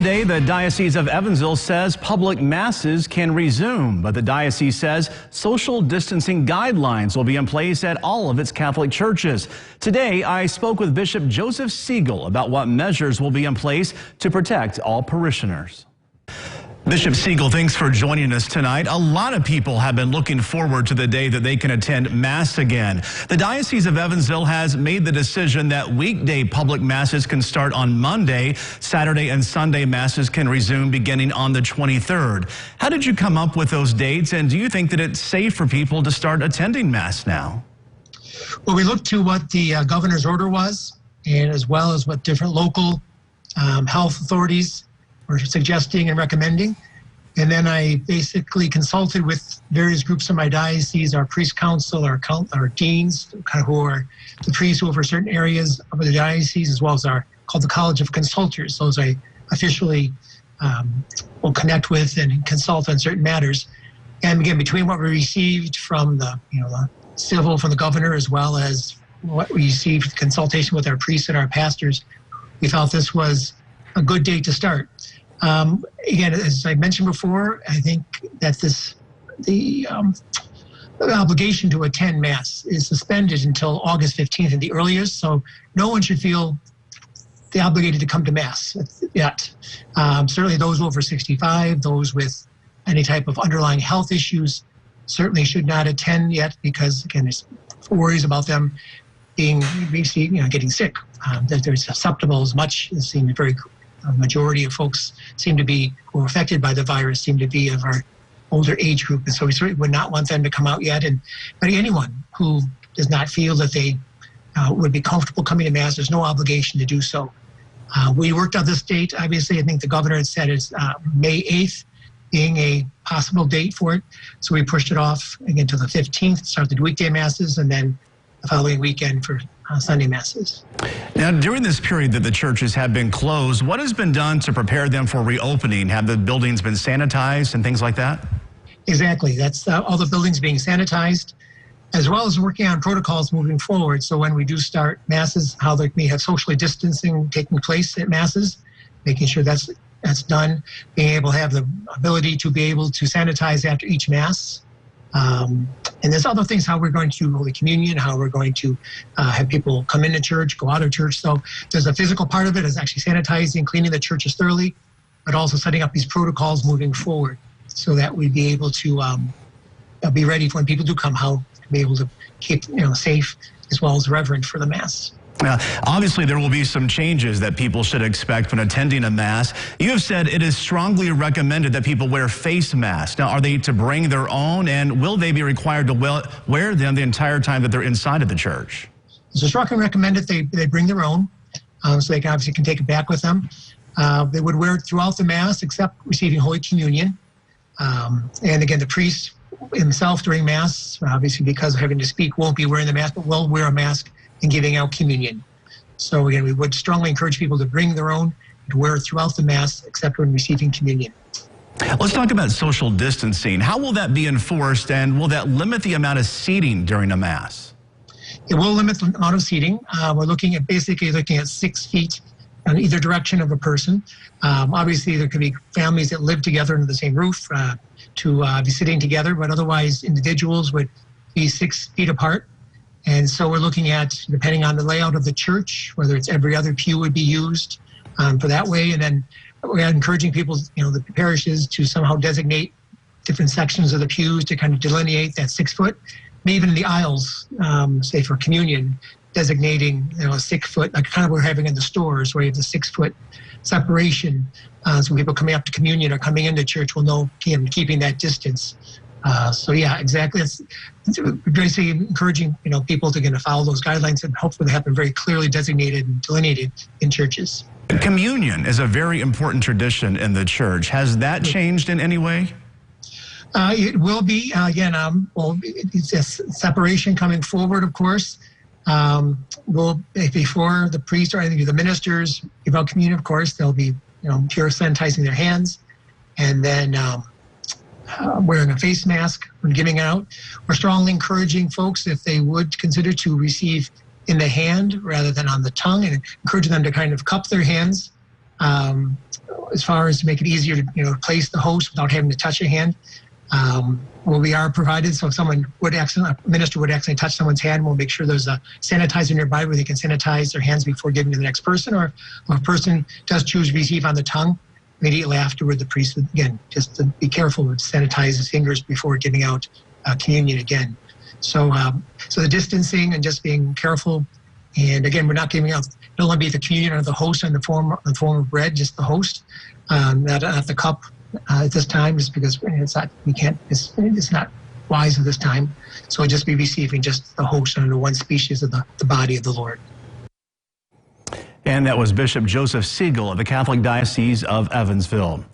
Today, the Diocese of Evansville says public masses can resume, but the diocese says social distancing guidelines will be in place at all of its Catholic churches. Today, I spoke with Bishop Joseph Siegel about what measures will be in place to protect all parishioners. Bishop Siegel, thanks for joining us tonight. A lot of people have been looking forward to the day that they can attend Mass again. The Diocese of Evansville has made the decision that weekday public Masses can start on Monday. Saturday and Sunday Masses can resume beginning on the 23rd. How did you come up with those dates, and do you think that it's safe for people to start attending Mass now? Well, we looked to what the governor's order was, and as well as what different local health authorities were suggesting and recommending. And then I basically consulted with various groups in my diocese, our priest council, our deans, who are the priests over certain areas of the diocese, as well as called the College of Consultors. Those I officially will connect with and consult on certain matters. And again, between what we received from the civil from the governor, as well as what we received consultation with our priests and our pastors, we felt this was a good date to start. Again, as I mentioned before, I think that the obligation to attend Mass is suspended until August 15th at the earliest, so no one should feel obligated to come to Mass yet. Certainly those over 65, those with any type of underlying health issues certainly should not attend yet, because again, there's worries about them getting sick. That they're susceptible as much as seems very. A majority of folks who are affected by the virus seem to be of our older age group, and so we certainly would not want them to come out yet. But anyone who does not feel that they would be comfortable coming to Mass, there's no obligation to do so. We worked on this date. Obviously, I think the governor had said it's May 8th being a possible date for it, so we pushed it off again to the 15th, started weekday Masses, and then the following weekend for Sunday Masses. Now, during this period that the churches have been closed, what has been done to prepare them for reopening? Have the buildings been sanitized and things like that? Exactly. That's all the buildings being sanitized, as well as working on protocols moving forward. So when we do start Masses, how they may have socially distancing taking place at Masses, making sure that's done, being able to have the ability to be able to sanitize after each Mass. And there's other things, how we're going to Holy Communion, how we're going to have people come into church, go out of church. So there's a physical part of it, is actually sanitizing, cleaning the churches thoroughly, but also setting up these protocols moving forward so that we'd be able to be ready for when people do come, how to be able to keep safe as well as reverent for the Mass. Now, obviously, there will be some changes that people should expect when attending a Mass. You have said it is strongly recommended that people wear face masks. Now, are they to bring their own, and will they be required to wear them the entire time that they're inside of the church? It's strongly recommended they bring their own, so they obviously can take it back with them. They would wear it throughout the Mass except receiving Holy Communion. And again, the priest himself during Mass, obviously because of having to speak, won't be wearing the mask, but will wear a mask and giving out communion. So again, we would strongly encourage people to bring their own, to wear it throughout the Mass, except when receiving communion. Let's talk about social distancing. How will that be enforced, and will that limit the amount of seating during a Mass? It will limit the amount of seating. We're basically looking at 6 feet on either direction of a person. Obviously, there could be families that live together under the same roof to be sitting together, but otherwise individuals would be 6 feet apart. And so we're looking at, depending on the layout of the church, whether it's every other pew would be used for that way. And then we're encouraging people, the parishes, to somehow designate different sections of the pews to kind of delineate that 6 foot. Maybe even in the aisles, say for communion, designating a 6 foot, like kind of we're having in the stores, where you have the 6 foot separation. So people coming up to communion or coming into church will know keeping that distance. So yeah, exactly. It's basically encouraging people to follow those guidelines, and hopefully they have them very clearly designated and delineated in churches. Communion is a very important tradition in the church. Has that changed in any way? It will be again. It's a separation coming forward, of course. Before the priest or the ministers give out communion, of course, they'll be pure sanitizing their hands, and then wearing a face mask when giving out. We're strongly encouraging folks, if they would consider to receive in the hand rather than on the tongue, and encouraging them to kind of cup their hands as far as to make it easier to place the host without having to touch a hand. We are provided, so if someone would a minister would accidentally touch someone's hand, we'll make sure there's a sanitizer nearby where they can sanitize their hands before giving to the next person. Or if a person does choose to receive on the tongue, immediately afterward, the priest would, again, just to be careful, would sanitize his fingers before giving out communion again. So the distancing and just being careful. And again, we're not giving out, don't want to be the communion or the host in the form of bread, just the host, not the cup at this time, just because it's not wise at this time. So just be receiving just the host under one species of the body of the Lord. And that was Bishop Joseph Siegel of the Catholic Diocese of Evansville.